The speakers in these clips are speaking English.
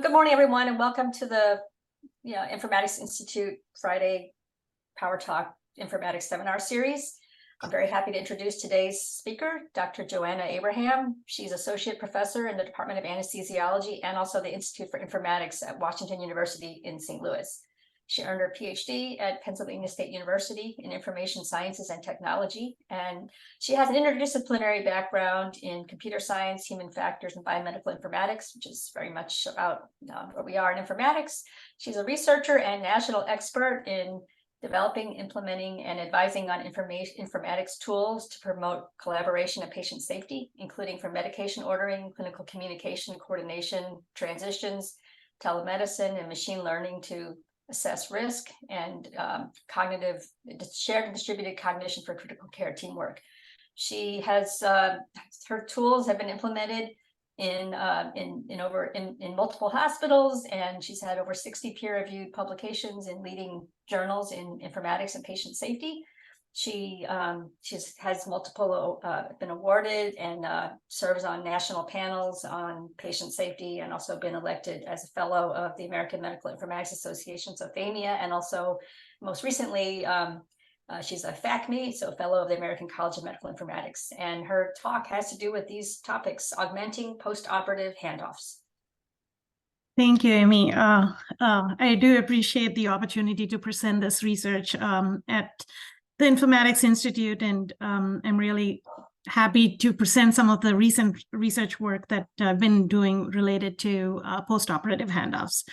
Good morning, everyone, and welcome to the Informatics Institute Friday PowerTalk Informatics Seminar Series. I'm very happy to introduce today's speaker, Dr. Joanna Abraham. She's Associate Professor in the Department of Anesthesiology and also the Institute for Informatics at Washington University in St. Louis. She earned her Ph.D. at Pennsylvania State University in Information Sciences and Technology, and she has an interdisciplinary background in computer science, human factors, and biomedical informatics, which is very much about what we are in informatics. She's a researcher and national expert in developing, implementing, and advising on informatics tools to promote collaboration and patient safety, including for medication ordering, clinical communication, coordination, transitions, telemedicine, and machine learning to assess risk, and cognitive shared and distributed cognition for critical care teamwork. She has her tools have been implemented in multiple hospitals, and she's had over 60 peer-reviewed publications in leading journals in informatics and patient safety. She has multiple been awarded and serves on national panels on patient safety, and also been elected as a fellow of the American Medical Informatics Association, so FAMIA, and also most recently she's a FACMI, so fellow of the American College of Medical Informatics. And her talk has to do with these topics: augmenting, postoperative, handoffs. Thank you, Amy. I do appreciate the opportunity to present this research at the Informatics Institute, and I'm really happy to present some of the recent research work that I've been doing related to postoperative handoffs.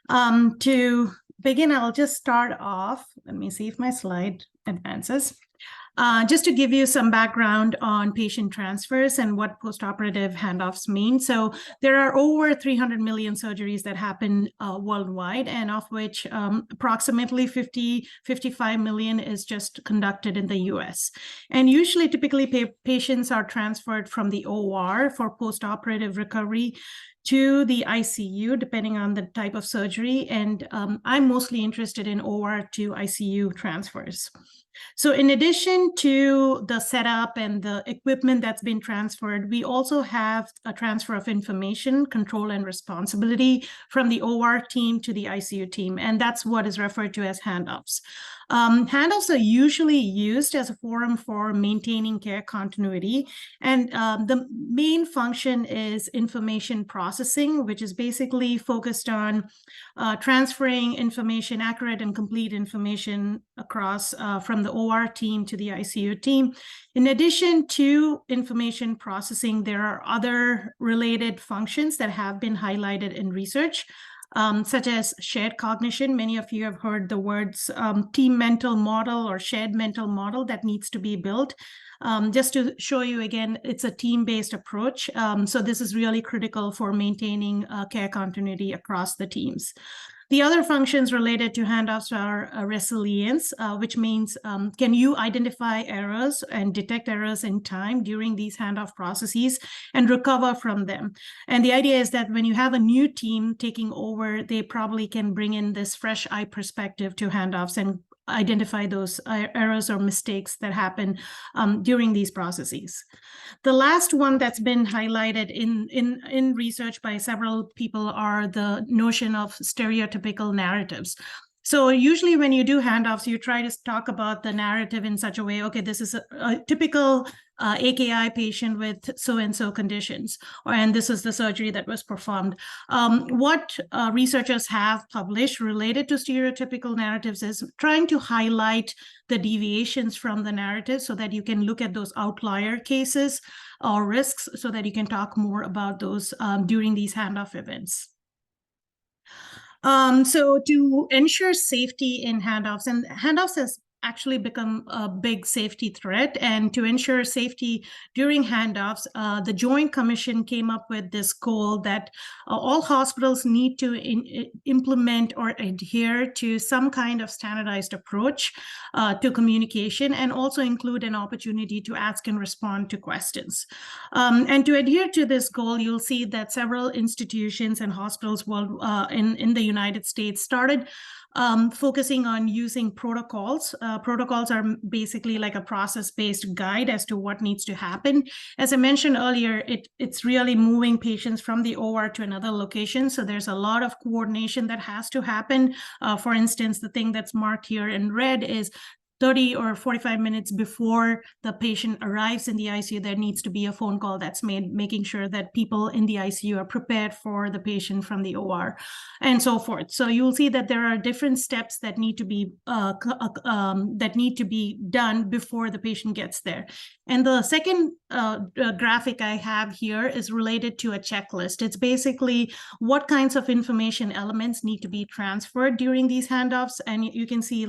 To begin, I'll just start off. Let me see if my slide advances. Just to give you some background on patient transfers and what postoperative handoffs mean. So there are over 300 million surgeries that happen worldwide, and of which approximately 55 million is just conducted in the US. And usually, typically, patients are transferred from the OR for postoperative recovery to the ICU, depending on the type of surgery. And I'm mostly interested in OR to ICU transfers. So in addition to the setup and the equipment that's been transferred, we also have a transfer of information, control, and responsibility from the OR team to the ICU team, and that's what is referred to as handoffs. Handoffs are usually used as a forum for maintaining care continuity, and the main function is information processing, which is basically focused on transferring information, accurate and complete information across from the OR team to the ICU team. In addition to information processing, there are other related functions that have been highlighted in research, such as shared cognition. Many of you have heard the words team mental model or shared mental model that needs to be built. Just to show you again, it's a team-based approach. So this is really critical for maintaining care continuity across the teams. The other functions related to handoffs are resilience, which means can you identify errors and detect errors in time during these handoff processes and recover from them? And the idea is that when you have a new team taking over, they probably can bring in this fresh eye perspective to handoffs and identify those errors or mistakes that happen during these processes. The last one that's been highlighted in research by several people are the notion of stereotypical narratives. So usually when you do handoffs, you try to talk about the narrative in such a way, okay, this is a typical AKI patient with so-and-so conditions, and this is the surgery that was performed. What researchers have published related to stereotypical narratives is trying to highlight the deviations from the narrative so that you can look at those outlier cases or risks so that you can talk more about those during these handoff events. So to ensure safety in handoffs, and handoffs has actually become a big safety threat, and to ensure safety during handoffs, the Joint Commission came up with this goal that all hospitals need to implement or adhere to some kind of standardized approach to communication, and also include an opportunity to ask and respond to questions. And to adhere to this goal, you'll see that several institutions and hospitals in the United States started focusing on using protocols. Protocols are basically like a process-based guide as to what needs to happen. As I mentioned earlier, it's really moving patients from the OR to another location. So there's a lot of coordination that has to happen. For instance, the thing that's marked here in red is 30 or 45 minutes before the patient arrives in the ICU, there needs to be a phone call that's made, making sure that people in the ICU are prepared for the patient from the OR and so forth. So you'll see that there are different steps that need to be done before the patient gets there. And the second graphic I have here is related to a checklist. It's basically what kinds of information elements need to be transferred during these handoffs. And you can see,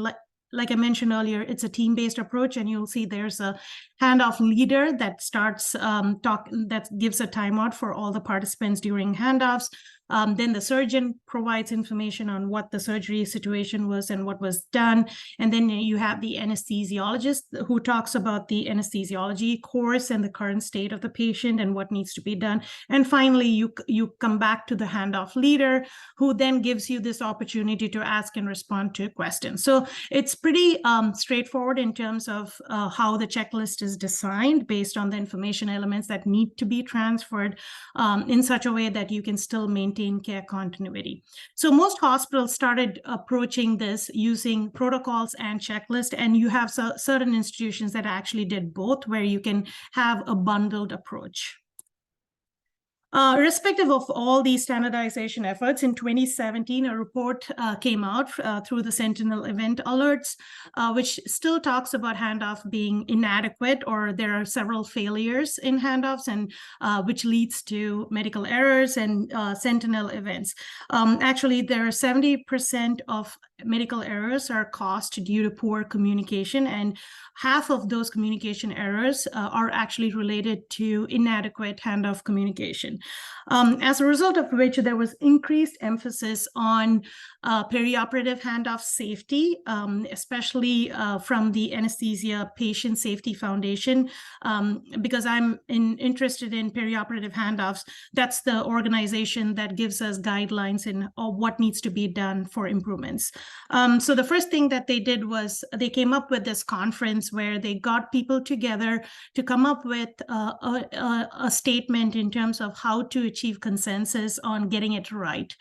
like I mentioned earlier, it's a team-based approach, and you'll see there's a handoff leader that starts that gives a timeout for all the participants during handoffs. Then the surgeon provides information on what the surgery situation was and what was done. And then you have the anesthesiologist who talks about the anesthesiology course and the current state of the patient and what needs to be done. And finally, you come back to the handoff leader, who then gives you this opportunity to ask and respond to questions. So it's pretty straightforward in terms of how the checklist is designed based on the information elements that need to be transferred in such a way that you can still maintain care continuity. So most hospitals started approaching this using protocols and checklists, and you have certain institutions that actually did both, where you can have a bundled approach. Irrespective of all these standardization efforts, in 2017, a report came out through the Sentinel event alerts, which still talks about handoff being inadequate, or there are several failures in handoffs, and which leads to medical errors and Sentinel events. Actually, there are 70% of medical errors are caused due to poor communication, and half of those communication errors are actually related to inadequate handoff communication. As a result of which, there was increased emphasis on perioperative handoff safety, especially from the Anesthesia Patient Safety Foundation. Because I'm interested in perioperative handoffs, that's the organization that gives us guidelines in what needs to be done for improvements. So the first thing that they did was they came up with this conference where they got people together to come up with a statement in terms of how to achieve consensus on getting it right.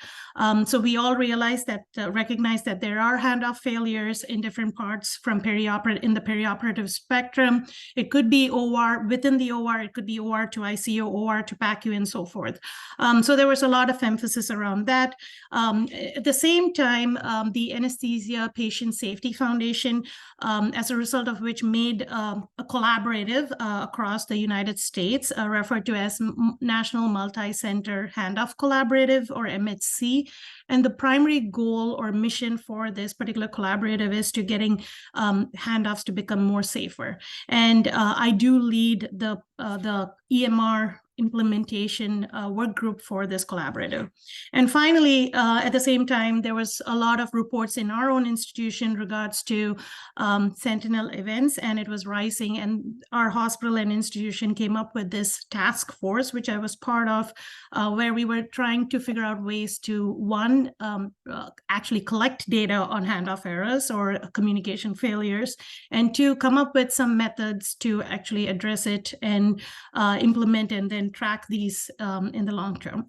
So we all realized that, recognize that there are handoff failures in different parts from in the perioperative spectrum. It could be OR, within the OR, it could be OR to ICU, OR to PACU, and so forth. So there was a lot of emphasis around that. At the same time, the Anesthesia Patient Safety Foundation, as a result of which made a collaborative across the United States, referred to as National Multi-Center Handoff Collaborative, or MHC. And the primary goal or mission for this particular collaborative is to getting handoffs to become more safer. And I do lead the EMR implementation work group for this collaborative. And finally, at the same time, there was a lot of reports in our own institution in regards to Sentinel events, and it was rising. And our hospital and institution came up with this task force, which I was part of, where we were trying to figure out ways to, one, actually collect data on handoff errors or communication failures, and two, come up with some methods to actually address it and implement and then track these in the long term.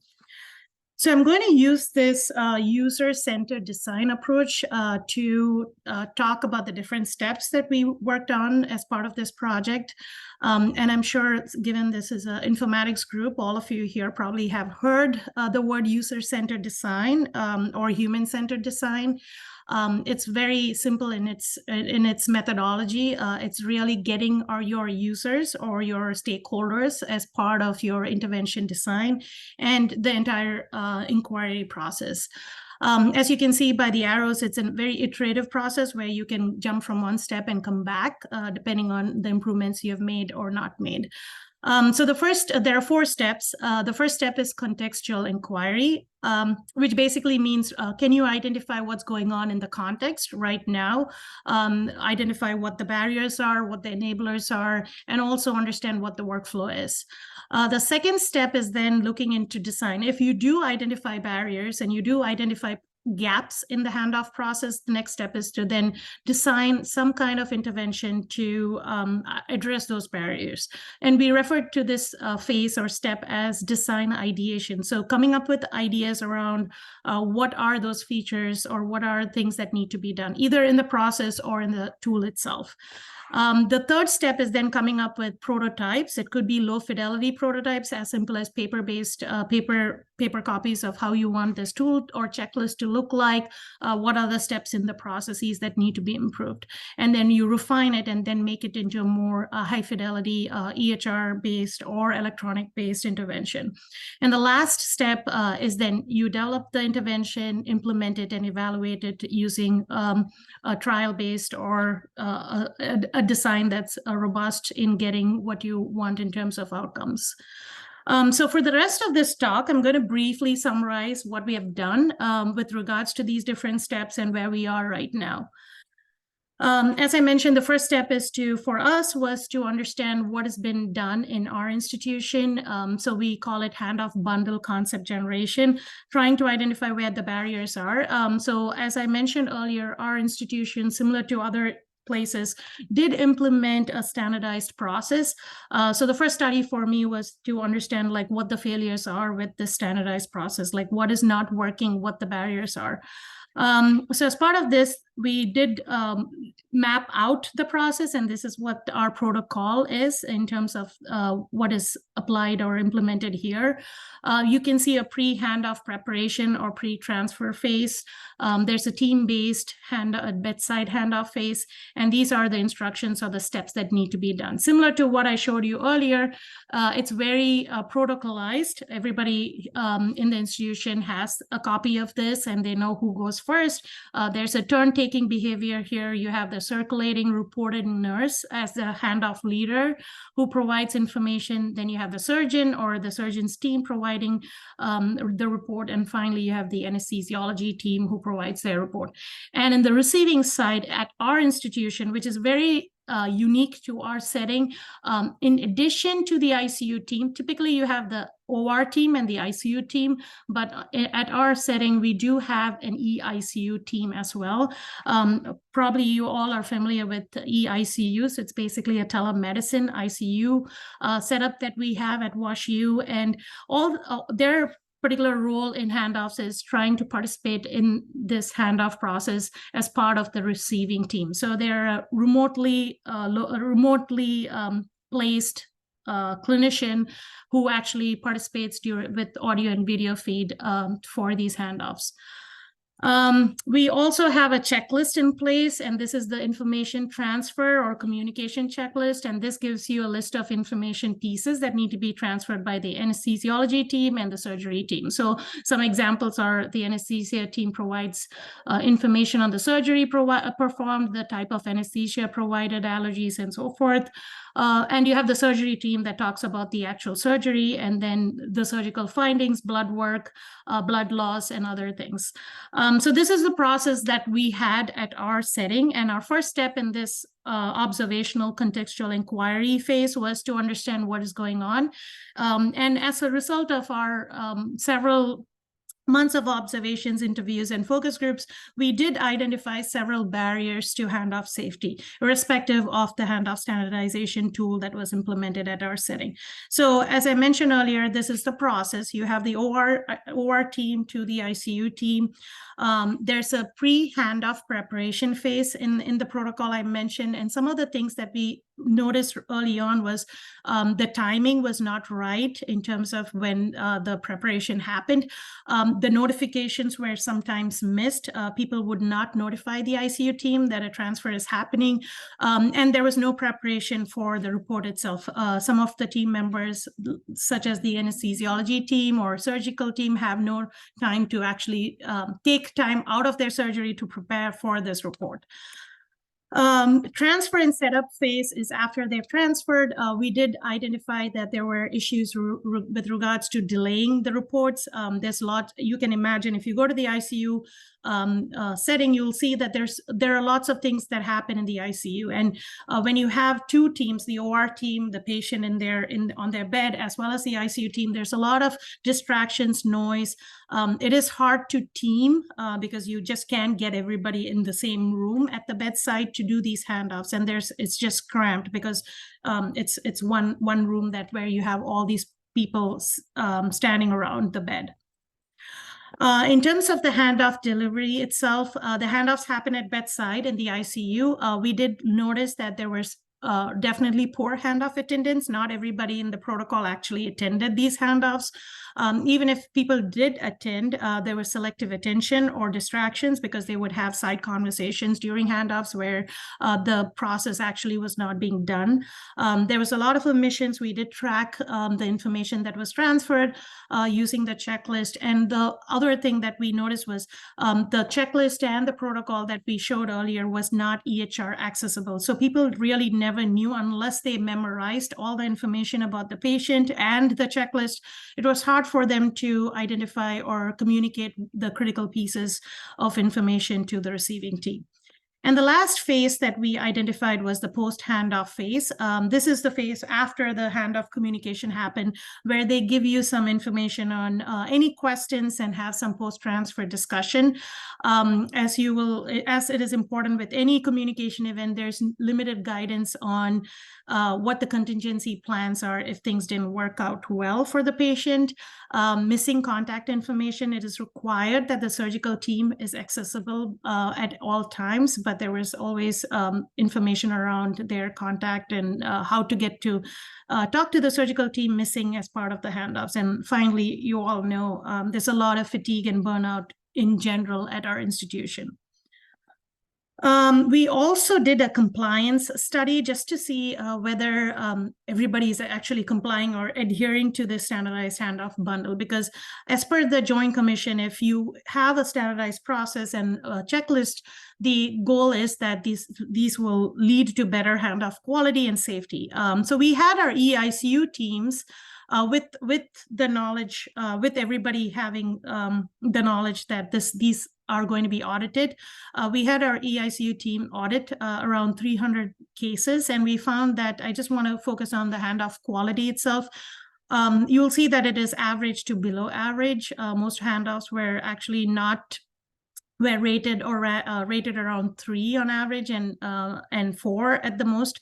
So I'm going to use this user-centered design approach to talk about the different steps that we worked on as part of this project. And I'm sure, given this is an informatics group, all of you here probably have heard the word user-centered design or human-centered design. It's very simple in its methodology. It's really getting your users or your stakeholders as part of your intervention design and the entire inquiry process. As you can see by the arrows, it's a very iterative process where you can jump from one step and come back depending on the improvements you have made or not made. So there are 4 steps. The first step is contextual inquiry, which basically means, can you identify what's going on in the context right now, identify what the barriers are, what the enablers are, and also understand what the workflow is. The second step is then looking into design. If you do identify barriers and you do identify gaps in the handoff process, the next step is to then design some kind of intervention to address those barriers. And we refer to this phase or step as design ideation. So coming up with ideas around what are those features or what are things that need to be done, either in the process or in the tool itself. The third step is then coming up with prototypes. It could be low fidelity prototypes, as simple as paper-based paper copies of how you want this tool or checklist to look like, what are the steps in the processes that need to be improved. And then you refine it and then make it into a more high fidelity EHR-based or electronic-based intervention. And the last step is then you develop the intervention, implement it, and evaluate it using a trial-based or a design that's robust in getting what you want in terms of outcomes. So for the rest of this talk, I'm going to briefly summarize what we have done with regards to these different steps and where we are right now. As I mentioned, the first step for us was to understand what has been done in our institution. So we call it handoff bundle concept generation, trying to identify where the barriers are. So as I mentioned earlier, our institution, similar to other places, did implement a standardized process. So the first study for me was to understand like what the failures are with the standardized process, like what is not working, what the barriers are. So as part of this, we did map out the process, and this is what our protocol is in terms of what is applied or implemented here. You can see a pre-handoff preparation or pre-transfer phase. There's a team-based bedside handoff phase, and these are the instructions or the steps that need to be done. Similar to what I showed you earlier, it's very protocolized. Everybody in the institution has a copy of this, and they know who goes first. There's a turn-taking behavior here. You have the circulating reporting nurse as the handoff leader who provides information. Then you have the surgeon or the surgeon's team providing the report. And finally, you have the anesthesiology team who provides their report. And in the receiving side at our institution, which is very unique to our setting, in addition to the ICU team, typically you have the OR team and the ICU team, but at our setting, we do have an EICU team as well. Probably you all are familiar with EICU, so it's basically a telemedicine ICU setup that we have at WashU, and all their particular role in handoffs is trying to participate in this handoff process as part of the receiving team. So they're a remotely placed clinician who actually participates with audio and video feed for these handoffs. We also have a checklist in place, and this is the information transfer or communication checklist. And this gives you a list of information pieces that need to be transferred by the anesthesiology team and the surgery team. So some examples are the anesthesia team provides information on the surgery performed, the type of anesthesia provided, allergies, and so forth. And you have the surgery team that talks about the actual surgery and then the surgical findings, blood work, blood loss, and other things. So this is the process that we had at our setting. And our first step in this observational contextual inquiry phase was to understand what is going on. And as a result of our several months of observations, interviews, and focus groups, we did identify several barriers to handoff safety, irrespective of the handoff standardization tool that was implemented at our setting. So as I mentioned earlier, this is the process. You have the OR team to the ICU team. There's a pre-handoff preparation phase in the protocol I mentioned, and some of the things that we noticed early on was the timing was not right in terms of when the preparation happened. The notifications were sometimes missed. People would not notify the ICU team that a transfer is happening, and there was no preparation for the report itself. Some of the team members, such as the anesthesiology team or surgical team, have no time to actually take time out of their surgery to prepare for this report. Transfer and setup phase is after they've transferred. We did identify that there were issues with regards to delaying the reports. There's a lot you can imagine. If you go to the ICU, setting, you'll see that there are lots of things that happen in the ICU. And when you have two teams, the OR team, the patient on their bed, as well as the ICU team, there's a lot of distractions, noise. It is hard to team because you just can't get everybody in the same room at the bedside to do these handoffs, and it's just cramped because it's one room where you have all these people standing around the bed. In terms of the handoff delivery itself, the handoffs happen at bedside in the ICU. We did notice that there was definitely poor handoff attendance. Not everybody in the protocol actually attended these handoffs. Even if people did attend, there was selective attention or distractions because they would have side conversations during handoffs where the process actually was not being done. There was a lot of omissions. We did track the information that was transferred using the checklist. And the other thing that we noticed was the checklist and the protocol that we showed earlier was not EHR accessible. So people really never knew, unless they memorized all the information about the patient and the checklist. It was hard for them to identify or communicate the critical pieces of information to the receiving team. And the last phase that we identified was the post-handoff phase. This is the phase after the handoff communication happened, where they give you some information on any questions and have some post-transfer discussion. As it is important with any communication event, there's limited guidance on what the contingency plans are if things didn't work out well for the patient. Missing contact information, it is required that the surgical team is accessible at all times, but there was always information around their contact and how to get to talk to the surgical team missing as part of the handoffs. And finally, you all know there's a lot of fatigue and burnout in general at our institution. We also did a compliance study just to see whether everybody is actually complying or adhering to the standardized handoff bundle, because as per the Joint Commission, if you have a standardized process and a checklist, the goal is that these will lead to better handoff quality and safety. So we had our EICU teams with the knowledge, with everybody having the knowledge that these are going to be audited. We had our EICU team audit around 300 cases, and we found that, I just want to focus on the handoff quality itself. You'll see that it is average to below average. Most handoffs were actually were rated or rated around 3 on average and 4 at the most.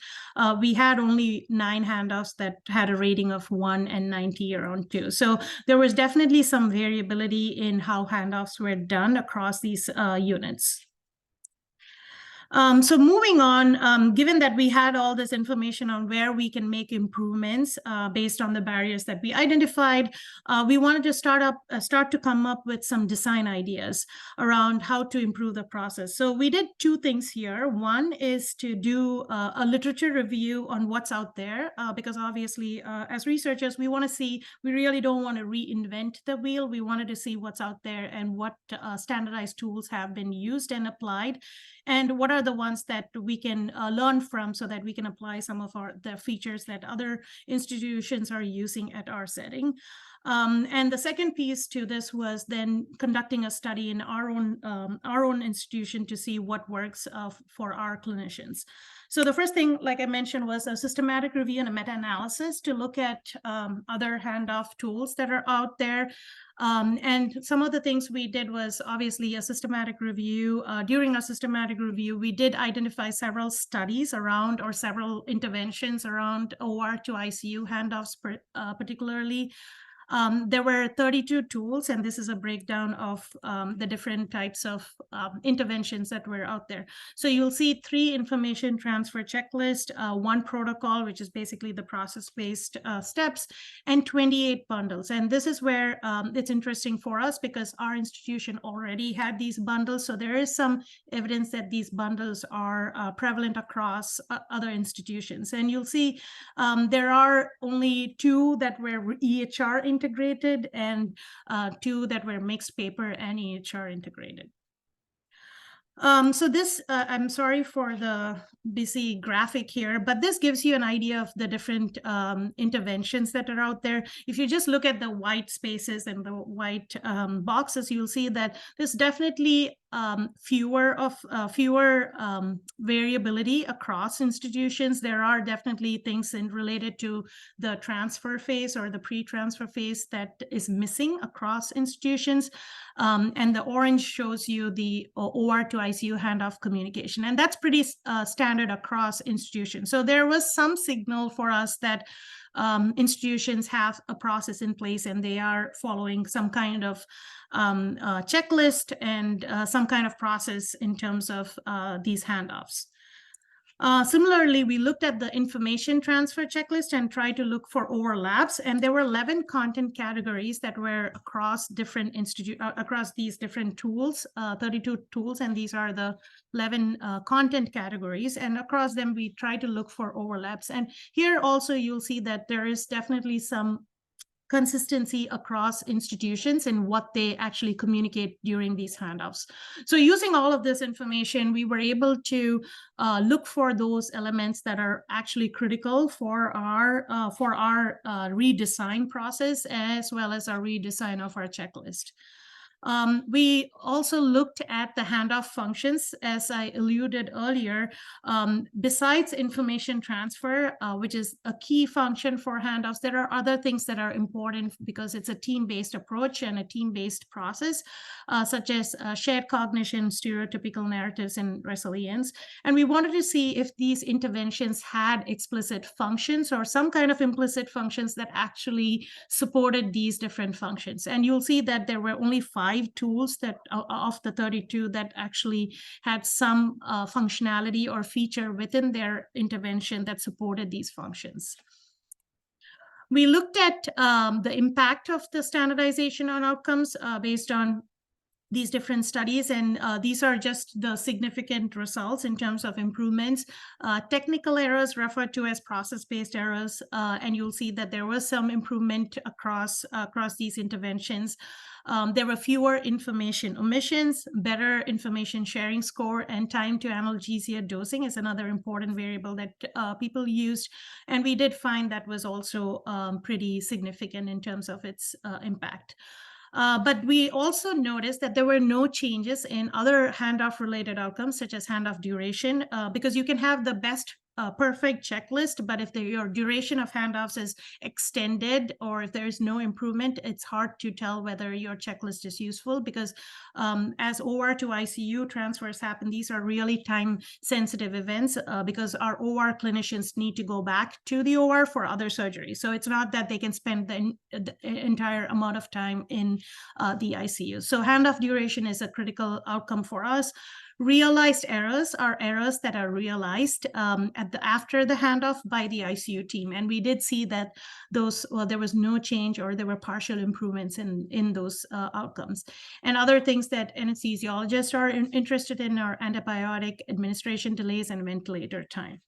We had only 9 handoffs that had a rating of 1 and 90 around 2. So there was definitely some variability in how handoffs were done across these units. So moving on, given that we had all this information on where we can make improvements based on the barriers that we identified, we wanted to start to come up with some design ideas around how to improve the process. So we did 2 things here. One is to do a literature review on what's out there, because obviously as researchers, we really don't want to reinvent the wheel. We wanted to see what's out there and what standardized tools have been used and applied, and what are the ones that we can learn from so that we can apply some of the features that other institutions are using at our setting. And the second piece to this was then conducting a study in our own institution to see what works for our clinicians. So the first thing, like I mentioned, was a systematic review and a meta-analysis to look at other handoff tools that are out there. And some of the things we did was obviously a systematic review. During our systematic review, we did identify several studies around, or several interventions around OR to ICU handoffs particularly. There were 32 tools, and this is a breakdown of the different types of interventions that were out there. So you'll see 3 information transfer checklist, 1 protocol, which is basically the process-based steps, and 28 bundles. And this is where it's interesting for us because our institution already had these bundles. So there is some evidence that these bundles are prevalent across other institutions. And you'll see there are only 2 that were EHR integrated and 2 that were mixed paper and EHR integrated. So this, I'm sorry for the busy graphic here, but this gives you an idea of the different interventions that are out there. If you just look at the white spaces and the white boxes, you'll see that there's definitely fewer variability across institutions. There are definitely things related to the transfer phase or the pre-transfer phase that is missing across institutions. And the orange shows you the OR to ICU handoff communication. And that's pretty standard across institutions. So there was some signal for us that institutions have a process in place and they are following some kind of checklist and some kind of process in terms of these handoffs. Similarly, we looked at the information transfer checklist and tried to look for overlaps, and there were 11 content categories that were across different across these different tools, 32 tools, and these are the 11 content categories, and across them we try to look for overlaps. And here also you'll see that there is definitely some consistency across institutions and what they actually communicate during these handoffs. So using all of this information, we were able to look for those elements that are actually critical for our redesign process, as well as our redesign of our checklist. We also looked at the handoff functions, as I alluded earlier. Besides information transfer, which is a key function for handoffs, there are other things that are important because it's a team-based approach and a team-based process, such as shared cognition, stereotypical narratives, and resilience. And we wanted to see if these interventions had explicit functions or some kind of implicit functions that actually supported these different functions. And you'll see that there were only 5 tools that of the 32 that actually had some functionality or feature within their intervention that supported these functions. We looked at the impact of the standardization on outcomes based on these different studies, and these are just the significant results in terms of improvements. Technical errors referred to as process-based errors, and you'll see that there was some improvement across these interventions. There were fewer information omissions, better information sharing score, and time to analgesia dosing is another important variable that people used. And we did find that was also pretty significant in terms of its impact. But we also noticed that there were no changes in other handoff-related outcomes, such as handoff duration, because you can have the best perfect checklist, but if your duration of handoffs is extended or if there's no improvement, it's hard to tell whether your checklist is useful, because as OR to ICU transfers happen, these are really time-sensitive events because our OR clinicians need to go back to the OR for other surgeries. So it's not that they can spend the entire amount of time in the ICU. So handoff duration is a critical outcome for us. Realized errors are errors that are realized after the handoff by the ICU team. And we did see that there was no change or there were partial improvements in those outcomes. And other things that anesthesiologists are interested in are antibiotic administration delays and ventilator time.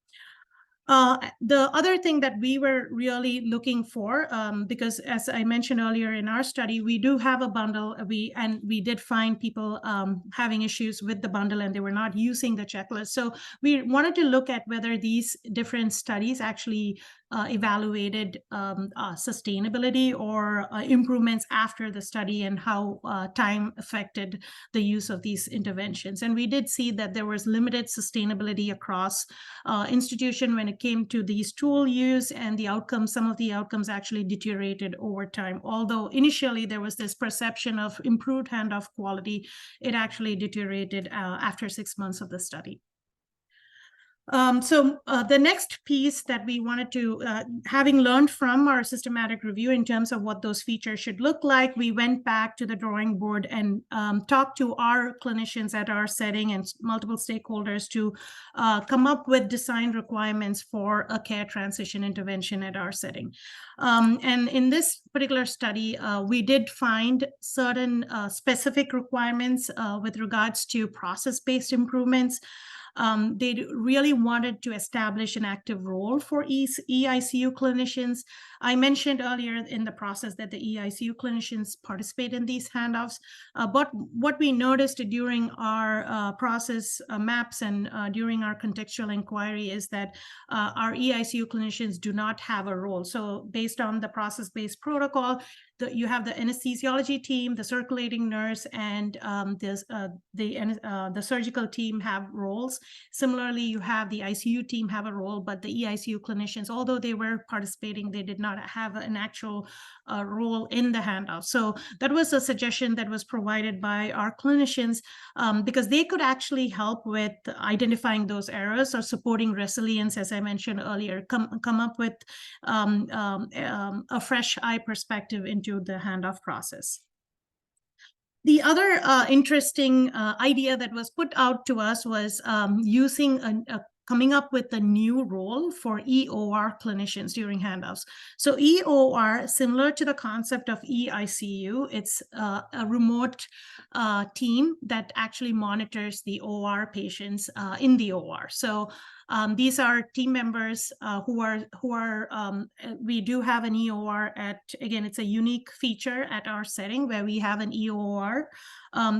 The other thing that we were really looking for, because as I mentioned earlier in our study, we do have a bundle, we did find people having issues with the bundle and they were not using the checklist. So we wanted to look at whether these different studies actually evaluated sustainability or improvements after the study and how time affected the use of these interventions. And we did see that there was limited sustainability across institution when it came to these tool use, and the outcomes, some of the outcomes actually deteriorated over time. Although initially there was this perception of improved handoff quality, it actually deteriorated after 6 months of the study. So the next piece that we wanted to, having learned from our systematic review in terms of what those features should look like, we went back to the drawing board and talked to our clinicians at our setting and multiple stakeholders to come up with design requirements for a care transition intervention at our setting. And in this particular study, we did find certain specific requirements with regards to process-based improvements. They really wanted to establish an active role for EICU clinicians. I mentioned earlier in the process that the EICU clinicians participate in these handoffs, but what we noticed during our process maps and during our contextual inquiry is that our EICU clinicians do not have a role. So based on the process-based protocol, you have the anesthesiology team, the circulating nurse, and the surgical team have roles. Similarly, you have the ICU team have a role, but the EICU clinicians, although they were participating, they did not have an actual role in the handoff. So that was a suggestion that was provided by our clinicians, because they could actually help with identifying those errors or supporting resilience, as I mentioned earlier, come up with a fresh eye perspective into the handoff process. The other interesting idea that was put out to us was coming up with a new role for EOR clinicians during handoffs. So EOR, similar to the concept of EICU, it's a remote team that actually monitors the OR patients in the OR. So these are team members we do have an EOR again, it's a unique feature at our setting where we have an EOR.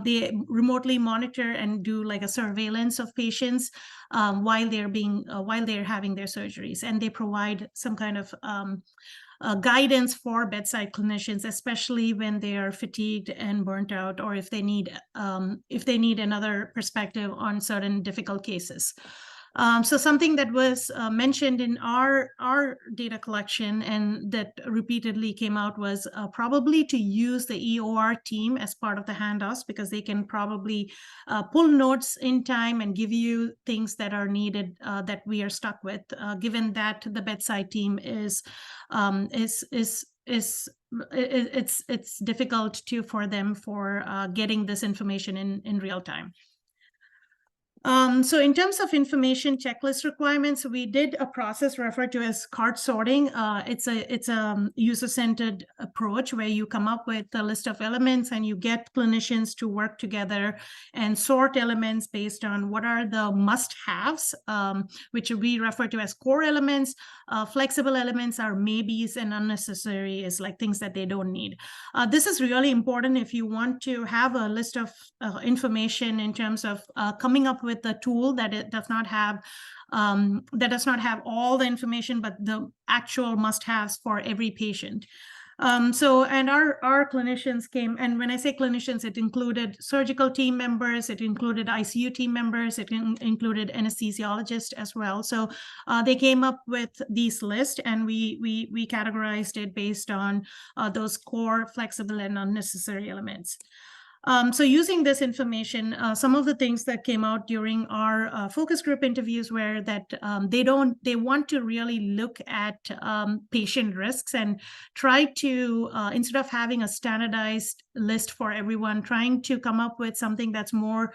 They remotely monitor and do like a surveillance of patients while they're having their surgeries, and they provide some kind of guidance for bedside clinicians, especially when they are fatigued and burnt out, or if they need another perspective on certain difficult cases. So something that was mentioned in our data collection and that repeatedly came out was probably to use the EOR team as part of the handoffs, because they can probably pull notes in time and give you things that are needed that we are stuck with, given that the bedside team it's difficult for them getting this information in real time. So in terms of information checklist requirements, we did a process referred to as cart sorting. It's a user-centered approach where you come up with a list of elements and you get clinicians to work together and sort elements based on what are the must-haves, which we refer to as core elements. Flexible elements are maybes, and unnecessary is like things that they don't need. This is really important if you want to have a list of information in terms of coming up with a tool that it does not have all the information, but the actual must-haves for every patient. And our clinicians came, and when I say clinicians, it included surgical team members, it included ICU team members, it included anesthesiologists as well. So they came up with these lists, and we categorized it based on those core, flexible, and unnecessary elements. So using this information, some of the things that came out during our focus group interviews were that they want to really look at patient risks and try to, instead of having a standardized list for everyone, trying to come up with something that's more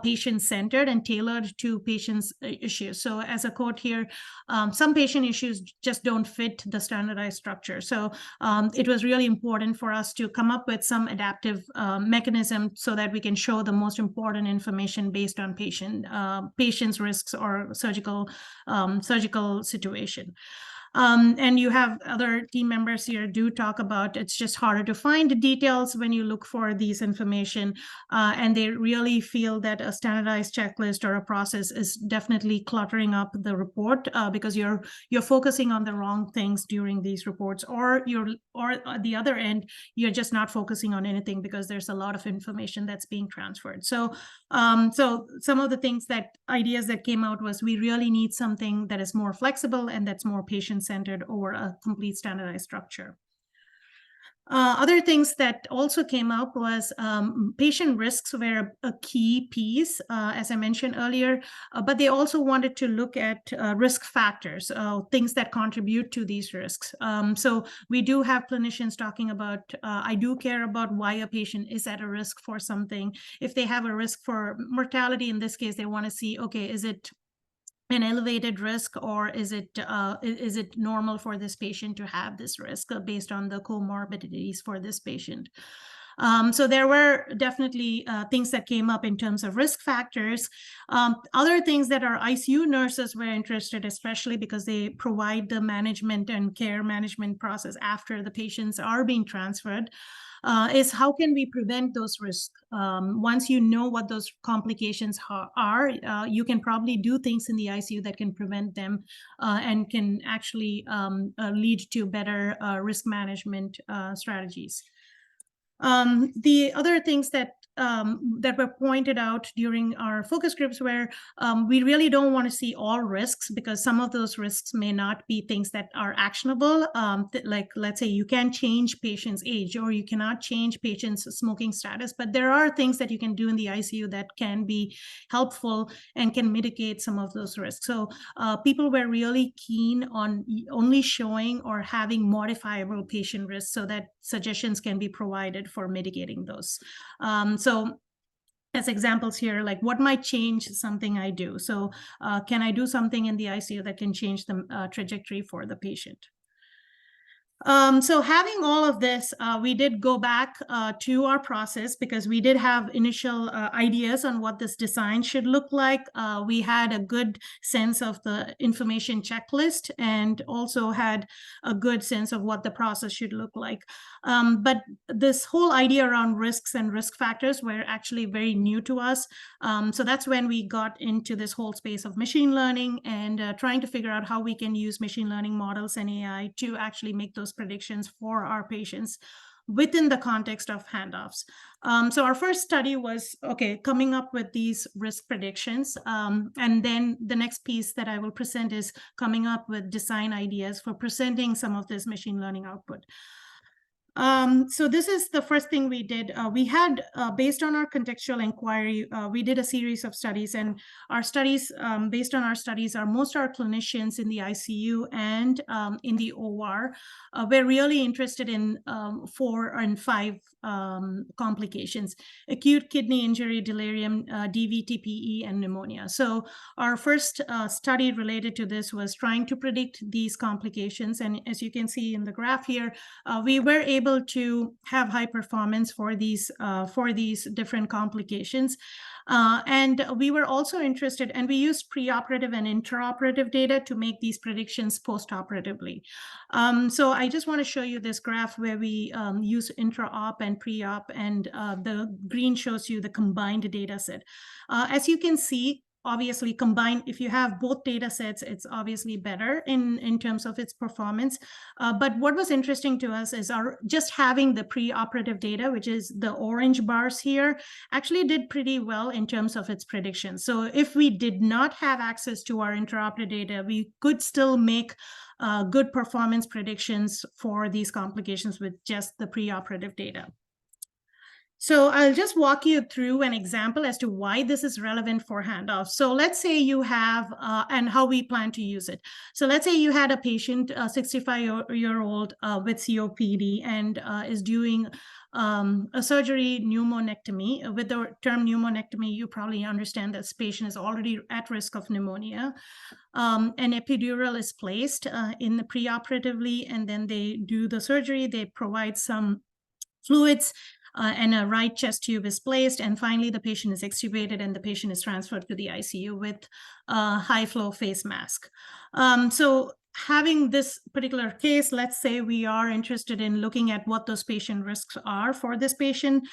patient-centered and tailored to patients' issues. So as a quote here, some patient issues just don't fit the standardized structure. So it was really important for us to come up with some adaptive mechanism so that we can show the most important information based on patient's risks or surgical situation. And you have other team members here do talk about it's just harder to find details when you look for these information, and they really feel that a standardized checklist or a process is definitely cluttering up the report because you're focusing on the wrong things during these reports, or at the other end, you're just not focusing on anything because there's a lot of information that's being transferred. So some of the ideas that came out was we really need something that is more flexible and that's more patient-centered over a complete standardized structure. Other things that also came up was patient risks were a key piece, as I mentioned earlier, but they also wanted to look at risk factors, things that contribute to these risks. So we do have clinicians talking about, I do care about why a patient is at a risk for something. If they have a risk for mortality, in this case, they want to see, okay, is it an elevated risk, or is it normal for this patient to have this risk based on the comorbidities for this patient? So there were definitely things that came up in terms of risk factors. Other things that our ICU nurses were interested, especially because they provide the management and care management process after the patients are being transferred, is how can we prevent those risks? Once you know what those complications are, you can probably do things in the ICU that can prevent them and can actually lead to better risk management strategies. The other things that were pointed out during our focus groups were we really don't want to see all risks, because some of those risks may not be things that are actionable. Like, let's say you can change patient's age, or you cannot change patient's smoking status, but there are things that you can do in the ICU that can be helpful and can mitigate some of those risks. So people were really keen on only showing or having modifiable patient risks so that suggestions can be provided for mitigating those. So as examples here, like what might change something I do? So can I do something in the ICU that can change the trajectory for the patient? So having all of this, we did go back to our process, because we did have initial ideas on what this design should look like. We had a good sense of the information checklist, and also had a good sense of what the process should look like. But this whole idea around risks and risk factors were actually very new to us. So that's when we got into this whole space of machine learning and trying to figure out how we can use machine learning models and AI to actually make those predictions for our patients within the context of handoffs. So our first study was, okay, coming up with these risk predictions. And then the next piece that I will present is coming up with design ideas for presenting some of this machine learning output. So this is the first thing we did. We had, based on our contextual inquiry, we did a series of studies, and our studies, based on our studies, are most of our clinicians in the ICU and in the OR. We're really interested in 4 and 5 complications: acute kidney injury, delirium, DVT/PE, and pneumonia. So our first study related to this was trying to predict these complications. And as you can see in the graph here, we were able to have high performance for these different complications. And we were also interested, and we used preoperative and intraoperative data to make these predictions postoperatively. So I just want to show you this graph where we use intraop and pre-op, and the green shows you the combined data set. As you can see, obviously combined, if you have both data sets, it's obviously better in terms of its performance. But what was interesting to us is just having the preoperative data, which is the orange bars here, actually did pretty well in terms of its predictions. So if we did not have access to our intraoperative data, we could still make good performance predictions for these complications with just the preoperative data. So I'll just walk you through an example as to why this is relevant for handoffs. So let's say you have, and how we plan to use it. So let's say you had a patient, a 65-year-old with COPD, and is doing a surgery, pneumonectomy. With the term pneumonectomy, you probably understand that this patient is already at risk of pneumonia. An epidural is placed in the preoperatively, and then they do the surgery. They provide some fluids, and a right chest tube is placed, and finally the patient is extubated and the patient is transferred to the ICU with a high flow face mask. So having this particular case, let's say we are interested in looking at what those patient risks are for this patient.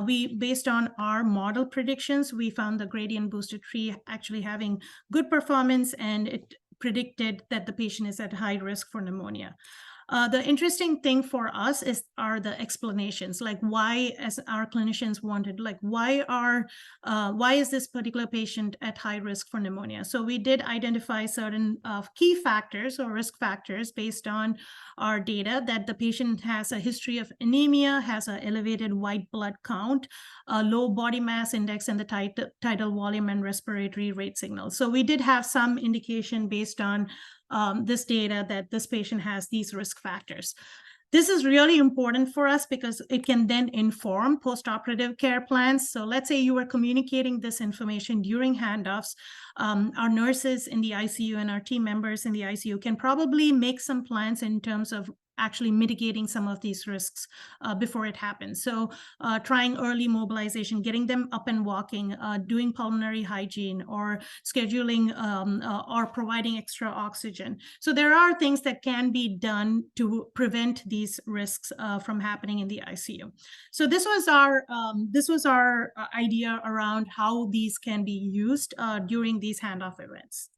Based on our model predictions, we found the gradient boosted tree actually having good performance, and it predicted that the patient is at high risk for pneumonia. The interesting thing for us are the explanations, like why, as our clinicians wanted, like why is this particular patient at high risk for pneumonia? So we did identify certain key factors or risk factors based on our data, that the patient has a history of anemia, has an elevated white blood count, a low body mass index, and the tidal volume and respiratory rate signals. So we did have some indication based on this data that this patient has these risk factors. This is really important for us because it can then inform postoperative care plans. So let's say you were communicating this information during handoffs. Our nurses in the ICU and our team members in the ICU can probably make some plans in terms of actually mitigating some of these risks before it happens. So trying early mobilization, getting them up and walking, doing pulmonary hygiene, or scheduling or providing extra oxygen. So there are things that can be done to prevent these risks from happening in the ICU. So this was our idea around how these can be used during these handoff events.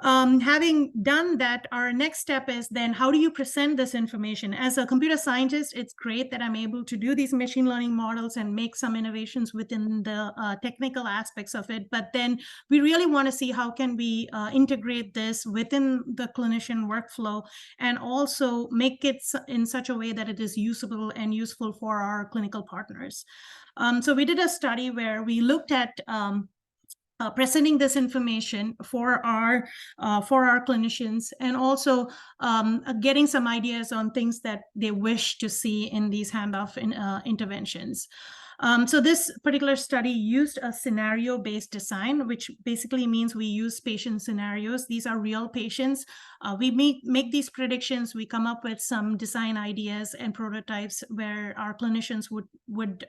Having done that, our next step is then how do you present this information? As a computer scientist, it's great that I'm able to do these machine learning models and make some innovations within the technical aspects of it. But then we really want to see how can we integrate this within the clinician workflow and also make it in such a way that it is usable and useful for our clinical partners. So we did a study where we looked at presenting this information for our clinicians, and also getting some ideas on things that they wish to see in these handoff interventions. So this particular study used a scenario-based design, which basically means we use patient scenarios. These are real patients. We make these predictions. We come up with some design ideas and prototypes where our clinicians would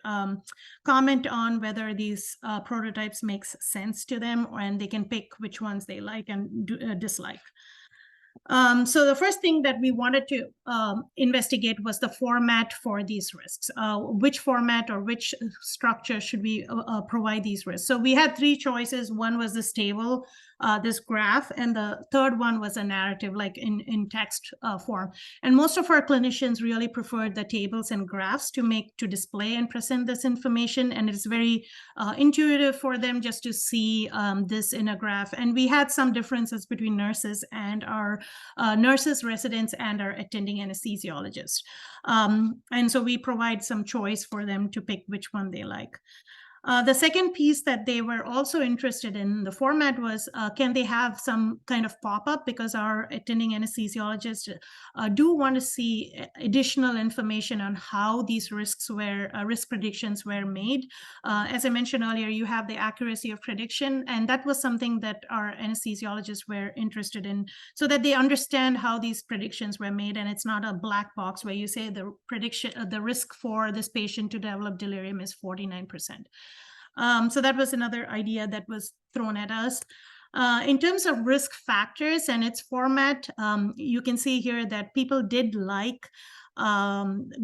comment on whether these prototypes makes sense to them, and they can pick which ones they like and dislike. So the first thing that we wanted to investigate was the format for these risks. Which format or which structure should we provide these risks? So we had three choices. One was this table, this graph, and the third one was a narrative, like in text form. And most of our clinicians really preferred the tables and graphs to display and present this information. And it's very intuitive for them just to see this in a graph. And we had some differences between nurses and our nurses, residents, and our attending anesthesiologists. And so we provide some choice for them to pick which one they like. The second piece that they were also interested in the format was, can they have some kind of pop-up? Because our attending anesthesiologists do want to see additional information on how these risk predictions were made. As I mentioned earlier, you have the accuracy of prediction, and that was something that our anesthesiologists were interested in, so that they understand how these predictions were made, and it's not a black box where you say the prediction, the risk for this patient to develop delirium is 49%. So that was another idea that was thrown at us. In terms of risk factors and its format, you can see here that people did like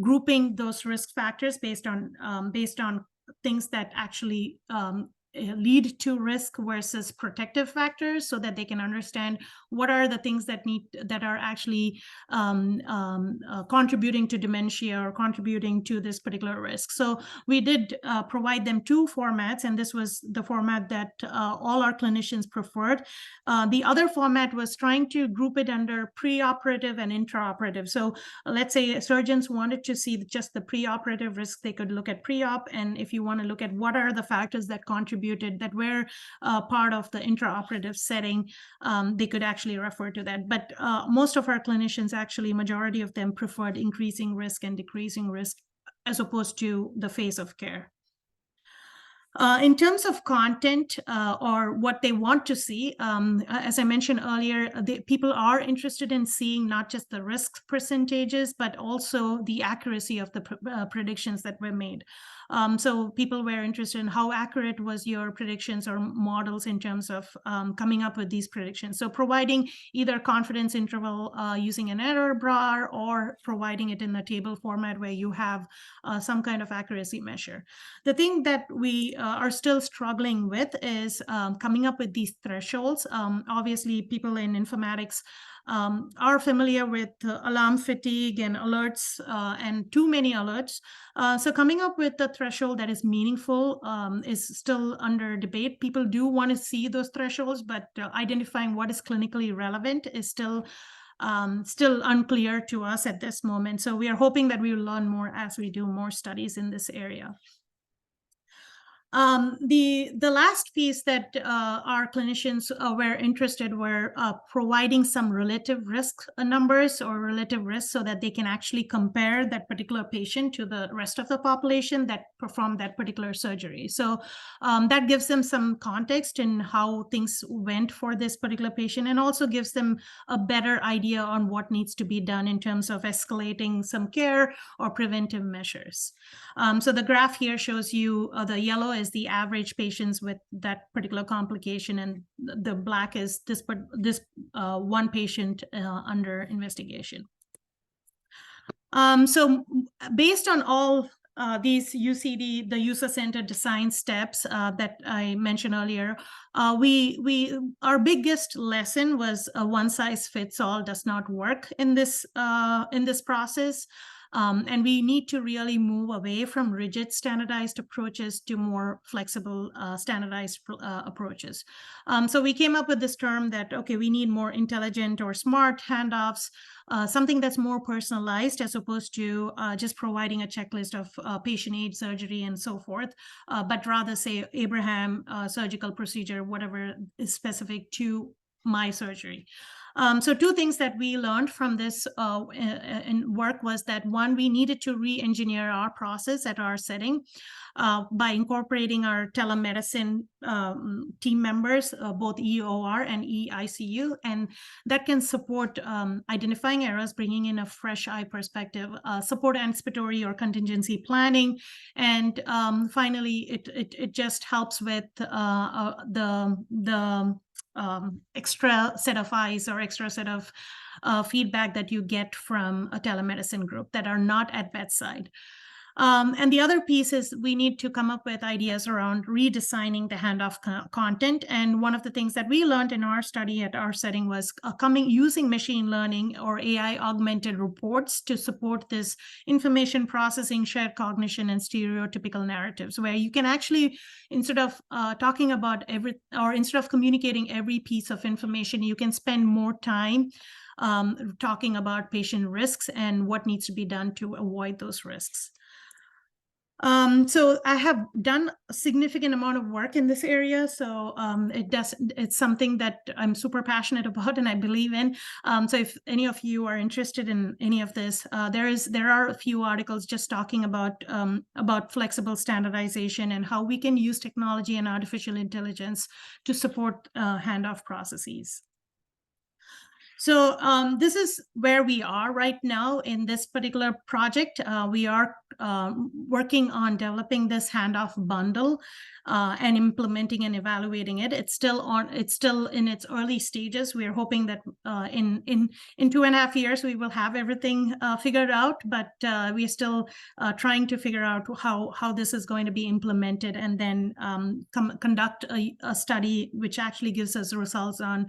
grouping those risk factors based on things that actually lead to risk versus protective factors, so that they can understand what are the things that are actually contributing to dementia or contributing to this particular risk. So we did provide them two formats, and this was the format that all our clinicians preferred. The other format was trying to group it under preoperative and intraoperative. So let's say surgeons wanted to see just the preoperative risk, they could look at pre-op, and if you want to look at what are the factors that contributed that were part of the intraoperative setting, they could actually refer to that. But most of our clinicians, actually, majority of them preferred increasing risk and decreasing risk as opposed to the phase of care. In terms of content or what they want to see, as I mentioned earlier, people are interested in seeing not just the risk percentages, but also the accuracy of the predictions that were made. So people were interested in how accurate was your predictions or models in terms of coming up with these predictions. So providing either confidence interval using an error bar, or providing it in the table format where you have some kind of accuracy measure. The thing that we are still struggling with is coming up with these thresholds. Obviously, people in informatics are familiar with alarm fatigue and alerts and too many alerts. So coming up with a threshold that is meaningful is still under debate. People do want to see those thresholds, but identifying what is clinically relevant is still unclear to us at this moment. So we are hoping that we will learn more as we do more studies in this area. The last piece that our clinicians were interested were providing some relative risk numbers or relative risks so that they can actually compare that particular patient to the rest of the population that performed that particular surgery. So that gives them some context in how things went for this particular patient, and also gives them a better idea on what needs to be done in terms of escalating some care or preventive measures. So the graph here shows you the yellow is the average patients with that particular complication, and the black is this one patient under investigation. So based on all these, you see the user-centered design steps that I mentioned earlier. Our biggest lesson was a one-size-fits-all does not work in this process. And we need to really move away from rigid standardized approaches to more flexible standardized approaches. So we came up with this term that, okay, we need more intelligent or smart handoffs, something that's more personalized as opposed to just providing a checklist of patient aid surgery and so forth, but rather say Abraham surgical procedure, whatever is specific to my surgery. So two things that we learned from this work was that, one, we needed to re-engineer our process at our setting by incorporating our telemedicine team members, both EOR and EICU, and that can support identifying errors, bringing in a fresh eye perspective, support anticipatory or contingency planning, and finally, it just helps with the extra set of eyes or extra set of feedback that you get from a telemedicine group that are not at bedside. And the other piece is we need to come up with ideas around redesigning the handoff content. And one of the things that we learned in our study at our setting was using machine learning or AI augmented reports to support this information processing, shared cognition, and stereotypical narratives, where you can actually, instead of talking about instead of communicating every piece of information, you can spend more time talking about patient risks and what needs to be done to avoid those risks. So I have done a significant amount of work in this area. So it's something that I'm super passionate about and I believe in. So if any of you are interested in any of this, there are a few articles just talking about flexible standardization and how we can use technology and artificial intelligence to support handoff processes. So this is where we are right now in this particular project. We are working on developing this handoff bundle and implementing and evaluating it. It's still in its early stages. We are hoping that in 2.5 years we will have everything figured out, but we are still trying to figure out how this is going to be implemented, and then conduct a study which actually gives us results on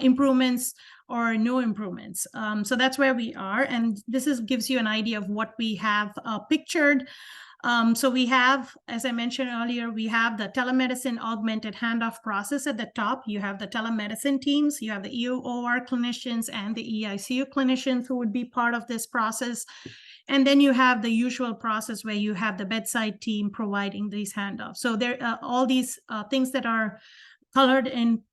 improvements or no improvements. So that's where we are, and this gives you an idea of what we have pictured. So we have, as I mentioned earlier, we have the telemedicine augmented handoff process at the top. You have the telemedicine teams, you have the EOR clinicians and the EICU clinicians who would be part of this process. And then you have the usual process where you have the bedside team providing these handoffs. So there all these things that are colored in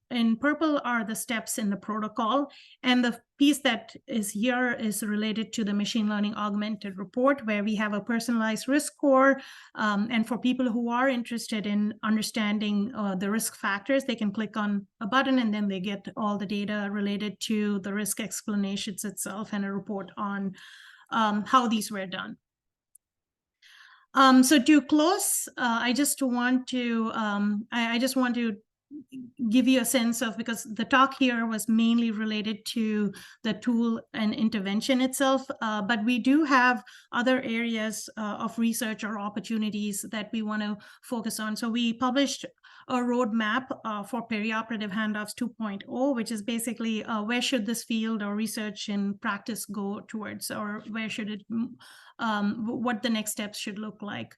purple are the steps in the protocol. And the piece that is here is related to the machine learning augmented report, where we have a personalized risk score. And for people who are interested in understanding the risk factors, they can click on a button and then they get all the data related to the risk explanations itself and a report on how these were done. So to close, I just want to give you a sense of, because the talk here was mainly related to the tool and intervention itself, but we do have other areas of research or opportunities that we want to focus on. So we published a roadmap for perioperative handoffs 2.0, which is basically where should this field or research and practice go towards, or where should it, what the next steps should look like.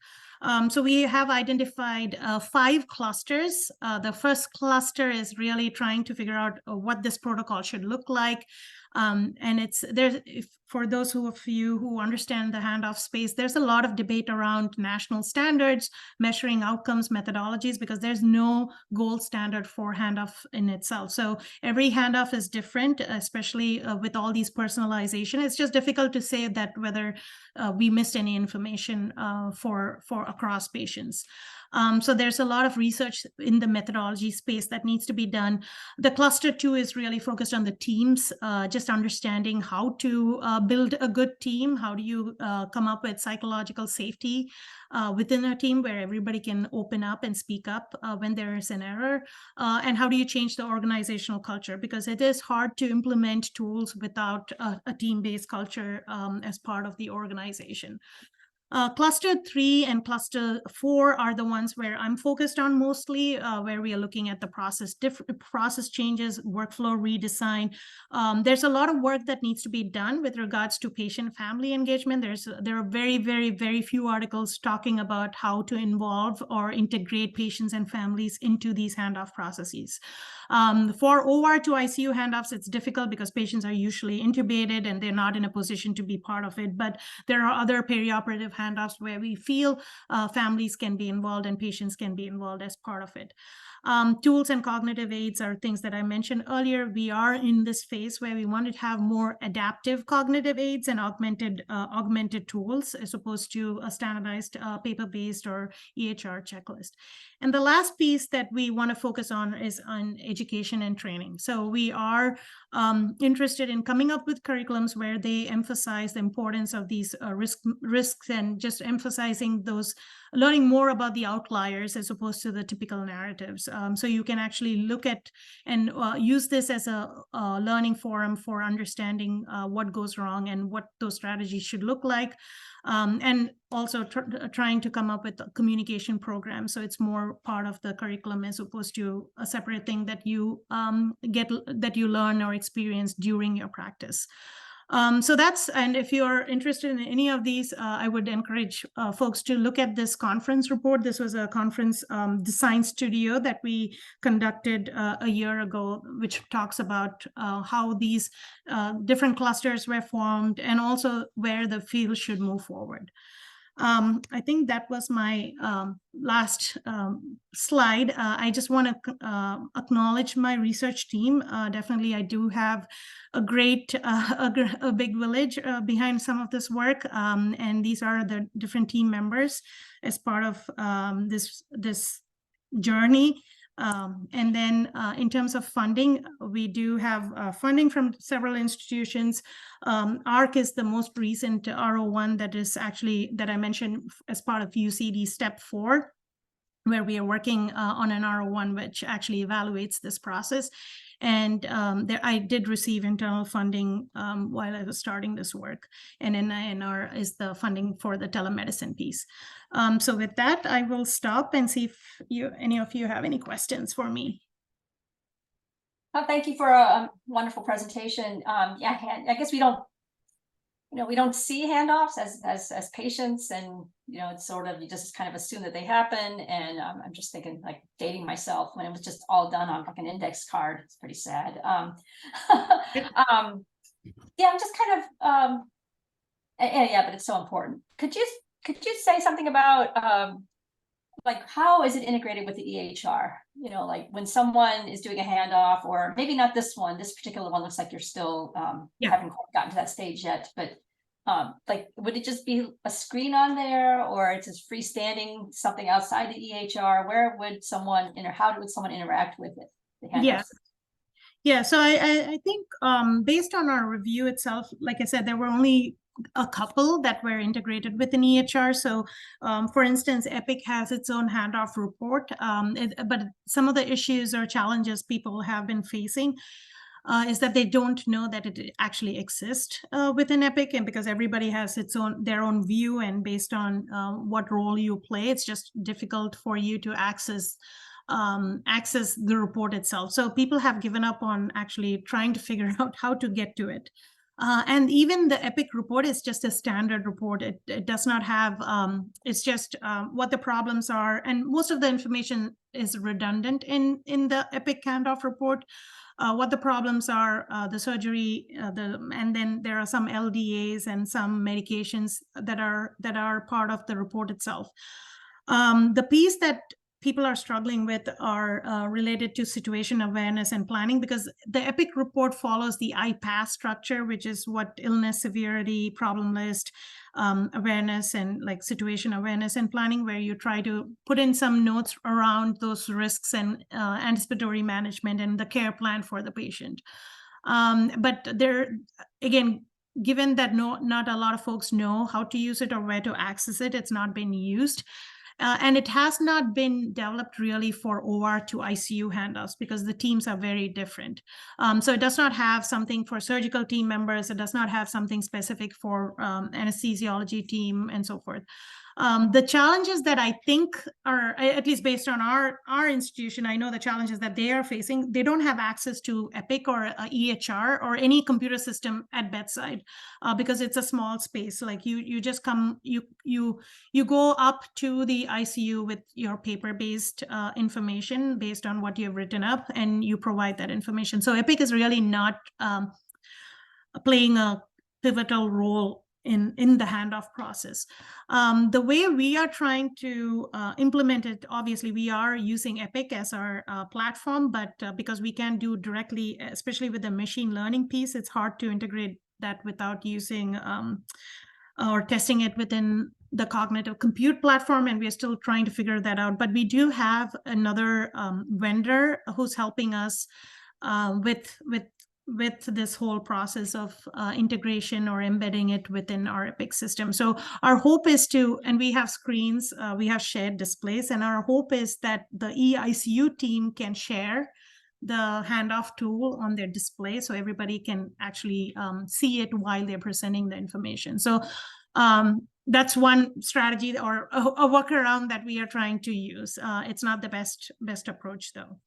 So we have identified 5 clusters. The first cluster is really trying to figure out what this protocol should look like. And for those of you who understand the handoff space, there's a lot of debate around national standards, measuring outcomes, methodologies, because there's no gold standard for handoff in itself. So every handoff is different, especially with all these personalization. It's just difficult to say that whether we missed any information for across patients. So there's a lot of research in the methodology space that needs to be done. The cluster 2 is really focused on the teams, just understanding how to build a good team. How do you come up with psychological safety within a team where everybody can open up and speak up when there is an error? And how do you change the organizational culture? Because it is hard to implement tools without a team-based culture as part of the organization. Cluster 3 and cluster 4 are the ones where I'm focused on mostly, where we are looking at the process changes, workflow redesign. There's a lot of work that needs to be done with regards to patient-family engagement. There are very, very, very few articles talking about how to involve or integrate patients and families into these handoff processes. For OR to ICU handoffs, it's difficult because patients are usually intubated and they're not in a position to be part of it. But there are other perioperative handoffs where we feel families can be involved and patients can be involved as part of it. Tools and cognitive aids are things that I mentioned earlier. We are in this phase where we want to have more adaptive cognitive aids and augmented tools as opposed to a standardized paper-based or EHR checklist. And the last piece that we want to focus on is on education and training. So we are interested in coming up with curriculums where they emphasize the importance of these risks and just emphasizing those, learning more about the outliers as opposed to the typical narratives. So you can actually look at and use this as a learning forum for understanding what goes wrong and what those strategies should look like. And also trying to come up with a communication program. So it's more part of the curriculum as opposed to a separate thing that you that you learn or experience during your practice. So that's, and if you're interested in any of these, I would encourage folks to look at this conference report. This was a conference design studio that we conducted a year ago, which talks about how these different clusters were formed and also where the field should move forward. I think that was my last slide. I just want to acknowledge my research team. Definitely, I do have a great, a big village behind some of this work. And these are the different team members as part of this journey. And then in terms of funding, we do have funding from several institutions. ARC is the most recent R01 that is actually, that I mentioned as part of UCD Step 4, where we are working on an R01 which actually evaluates this process. And I did receive internal funding while I was starting this work. And NINR is the funding for the telemedicine piece. So with that, I will stop and see if any of you have any questions for me. Thank you for a wonderful presentation. Yeah, I guess we don't, we don't see handoffs as patients, and it's sort of, you just kind of assume that they happen. And I'm just thinking, like, dating myself when it was just all done on like an index card. It's pretty sad. Yeah, I'm just kind of yeah, but it's so important. Could you say something about like, how is it integrated with the EHR? Like when someone is doing a handoff, or maybe not this one, this particular one looks like you're still haven't quite gotten to that stage yet, but like, would it just be a screen on there, or it's just freestanding something outside the EHR? Where would someone how would someone interact with it? The handoff? Yeah. So I think based on our review itself, like I said, there were only a couple that were integrated with an EHR. So for instance, Epic has its own handoff report, but some of the issues or challenges people have been facing is that they don't know that it actually exists within Epic, and because everybody has their own view, and based on what role you play, it's just difficult for you to access the report itself. So people have given up on actually trying to figure out how to get to it. And even the Epic report is just a standard report. It does not have, it's just what the problems are. And most of the information is redundant in the Epic handoff report. what the problems are, the surgery, and then there are some LDAs and some medications that are part of the report itself. The piece that people are struggling with are related to situation awareness and planning, because the EPIC report follows the IPASS structure, which is what illness, severity, problem list, awareness, and like situation awareness and planning, where you try to put in some notes around those risks and anticipatory management and the care plan for the patient. But there, again, given that not a lot of folks know how to use it or where to access it, it's not been used. And it has not been developed really for OR to ICU handoffs, because the teams are very different. So it does not have something for surgical team members. It does not have something specific for anesthesiology team and so forth. The challenges that I think are, at least based on our institution, I know the challenges that they are facing, they don't have access to EPIC or EHR or any computer system at bedside, because it's a small space. Like you just come, you go up to the ICU with your paper-based information based on what you've written up, and you provide that information. So EPIC is really not playing a pivotal role in the handoff process. The way we are trying to implement it, obviously we are using EPIC as our platform, but because we can't do directly, especially with the machine learning piece, it's hard to integrate that without using or testing it within the cognitive compute platform, and we're still trying to figure that out. But we do have another vendor who's helping us with this whole process of integration or embedding it within our EPIC system. So our hope is to, and we have screens, we have shared displays, and our hope is that the eICU team can share the handoff tool on their display so everybody can actually see it while they're presenting the information. So that's one strategy or a workaround that we are trying to use. It's not the best approach though.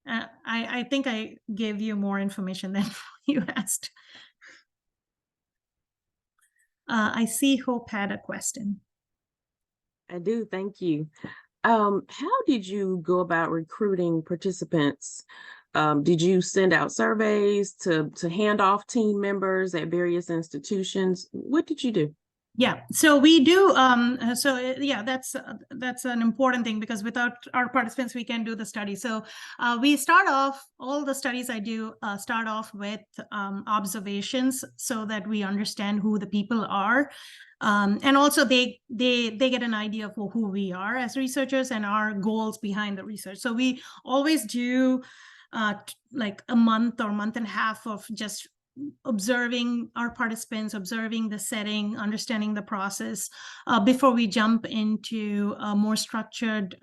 I think I gave you more information than you asked. I see Hope had a question. I do, thank you. How did you go about recruiting participants? Did you send out surveys to handoff team members at various institutions? What did you do? Yeah, so we do. Yeah, that's an important thing, because without our participants, we can do the study. So we start off, all the studies I do start off with observations so that we understand who the people are. And also they get an idea of who we are as researchers and our goals behind the research. So we always do like a month or month and a half of just observing our participants, observing the setting, understanding the process before we jump into more structured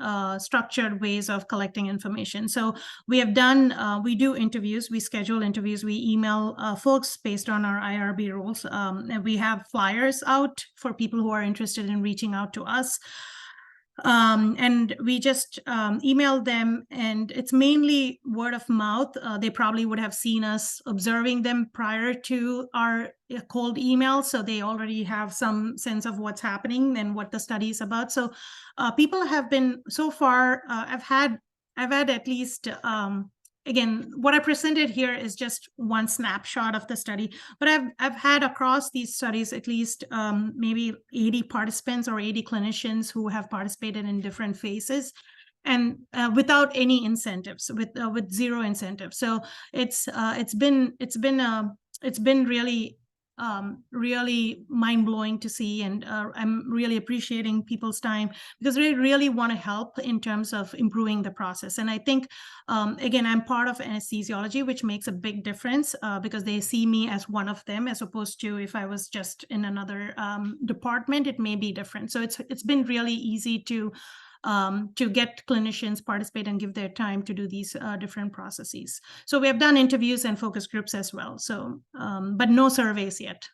ways of collecting information. So we have done, we do interviews, we schedule interviews, we email folks based on our IRB rules. And we have flyers out for people who are interested in reaching out to us. And we just email them, and it's mainly word of mouth. They probably would have seen us observing them prior to our cold email, so they already have some sense of what's happening and what the study is about. So people have been, so far, I've had at least, again, what I presented here is just one snapshot of the study, but I've had across these studies at least maybe 80 participants or 80 clinicians who have participated in different phases, and without any incentives, with zero incentives. So it's been really really mind-blowing to see, and I'm really appreciating people's time, because they really want to help in terms of improving the process. And I think, again, I'm part of anesthesiology, which makes a big difference because they see me as one of them, as opposed to if I was just in another department, it may be different. So it's been really easy to get clinicians participate and give their time to do these different processes. So we have done interviews and focus groups as well. So, but no surveys yet.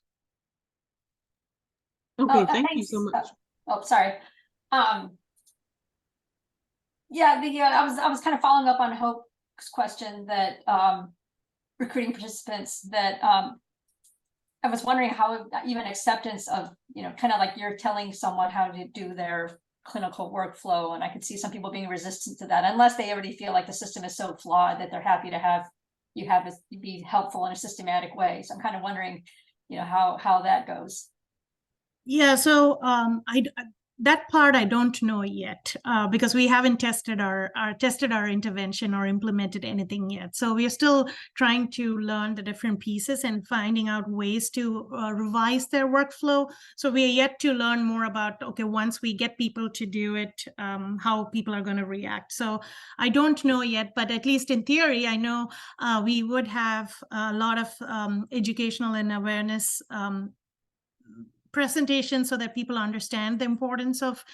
Okay, thank you so much. Sorry. Yeah, I was kind of following up on Hope's question that recruiting participants, that I was wondering how even acceptance of, kind of like you're telling someone how to do their clinical workflow, and I could see some people being resistant to that unless they already feel like the system is so flawed that they're happy to have you have it be helpful in a systematic way. So I'm kind of wondering, how that goes. Yeah, so that part I don't know yet, because we haven't tested our intervention or implemented anything yet. So we are still trying to learn the different pieces and finding out ways to revise their workflow. So we are yet to learn more about, okay, once we get people to do it, how people are going to react. So I don't know yet, but at least in theory, I know we would have a lot of educational and awareness presentation so that people understand the importance of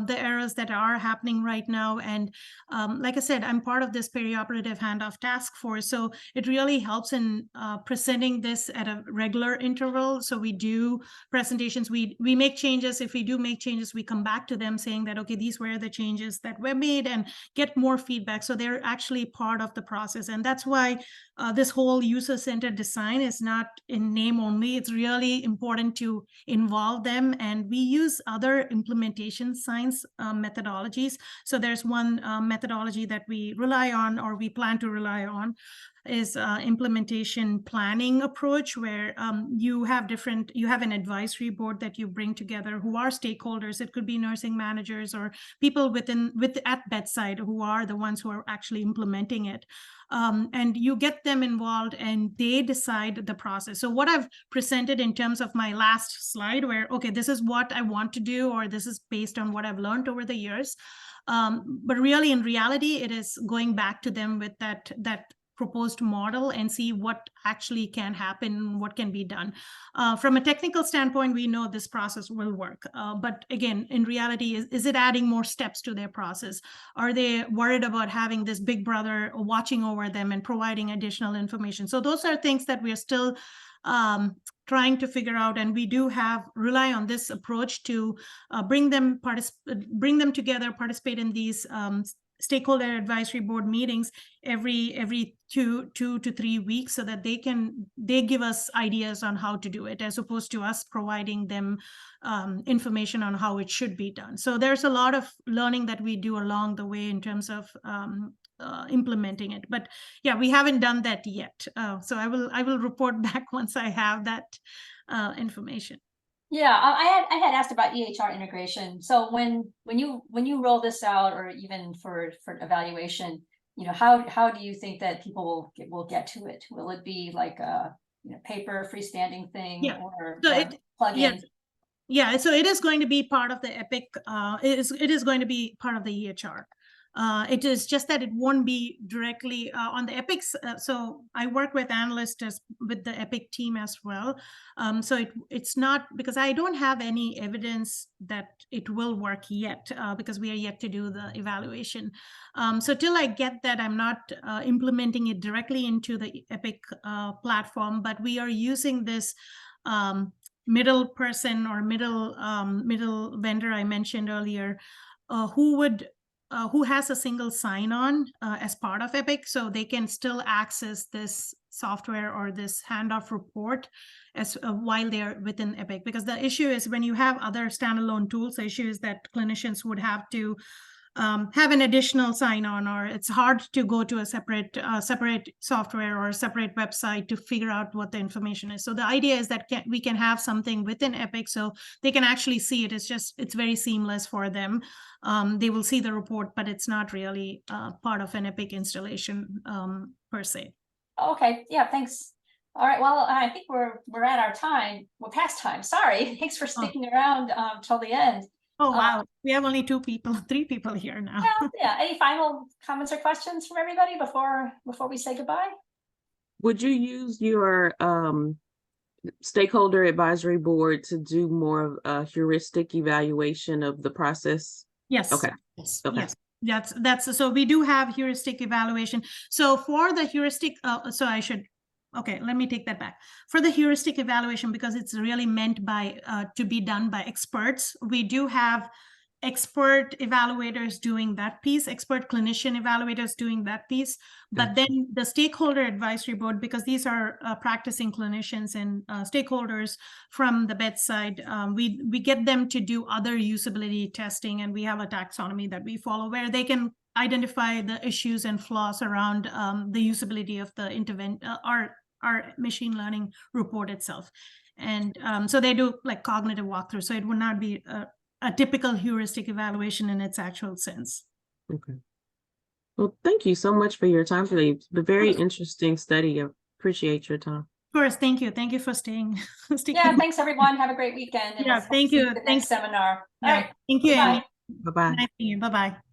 the errors that are happening right now. And like I said, I'm part of this perioperative handoff task force. So it really helps in presenting this at a regular interval. So we do presentations, we make changes. If we do make changes, we come back to them saying that, okay, these were the changes that were made, and get more feedback. So they're actually part of the process. And that's why this whole user-centered design is not in name only. It's really important to involve them. And we use other implementation science methodologies. So there's one methodology that we rely on, or we plan to rely on, is implementation planning approach, where you have an advisory board that you bring together who are stakeholders. It could be nursing managers or people at bedside who are the ones who are actually implementing it. And you get them involved and they decide the process. So what I've presented in terms of my last slide, where, okay, this is what I want to do, or this is based on what I've learned over the years. But really, in reality, it is going back to them with that proposed model and see what actually can happen, what can be done. From a technical standpoint, we know this process will work. But again, in reality, is it adding more steps to their process? Are they worried about having this big brother watching over them and providing additional information? So those are things that we are still trying to figure out, and we do rely on this approach to bring them together, participate in these stakeholder advisory board meetings every 2 to 3 weeks, so that they give us ideas on how to do it, as opposed to us providing them information on how it should be done. So there's a lot of learning that we do along the way in terms of implementing it. But yeah, we haven't done that yet. So I will report back once I have that information. Yeah, I had asked about EHR integration. So when you roll this out, or even for evaluation, how do you think that people will get to it? Will it be like a paper freestanding thing, Yeah. or So plug in? Yeah, so it is going to be part of the Epic. It is going to be part of the EHR. It is just that it won't be directly on the Epics. So I work with analysts with the Epic team as well. So it's not, because I don't have any evidence that it will work yet, because we are yet to do the evaluation. So till I get that, I'm not implementing it directly into the Epic platform, but we are using this middle person or middle vendor I mentioned earlier, who has a single sign-on as part of Epic, so they can still access this software or this handoff report as while they're within Epic. Because the issue is, when you have other standalone tools, the issue is that clinicians would have to have an additional sign-on, or it's hard to go to a separate software or a separate website to figure out what the information is. So the idea is that we can have something within Epic so they can actually see it. It's very seamless for them. They will see the report, but it's not really part of an Epic installation per se. Okay, yeah, thanks. All right, well, I think we're at our time. We're past time. Sorry. Thanks for sticking around till the end. Oh, wow. We have only 3 people here now. Well, yeah. Any final comments or questions from everybody before we say goodbye? Would you use your stakeholder advisory board to do more of a heuristic evaluation of the process? Yes. Okay. Yes. Okay. Yes. That's so we do have heuristic evaluation. So for the heuristic, okay, let me take that back. For the heuristic evaluation, because it's really meant to be done by experts, we do have expert evaluators doing that piece, expert clinician evaluators doing that piece. But then the stakeholder advisory board, because these are practicing clinicians and stakeholders from the bedside, we get them to do other usability testing, and we have a taxonomy that we follow where they can identify the issues and flaws around the usability of the our machine learning report itself. And so they do like cognitive walkthrough. So it would not be a typical heuristic evaluation in its actual sense. Okay. Well, thank you so much for your time today. It's a very interesting study. I appreciate your time. Of course, thank you. Thank you for staying. Yeah, thanks everyone. Have a great weekend. And Yeah, we'll thank see you. at the Thanks. next seminar. All Yeah, right. thank you, Bye. Amy. Bye-bye. Nice seeing you. Bye-bye.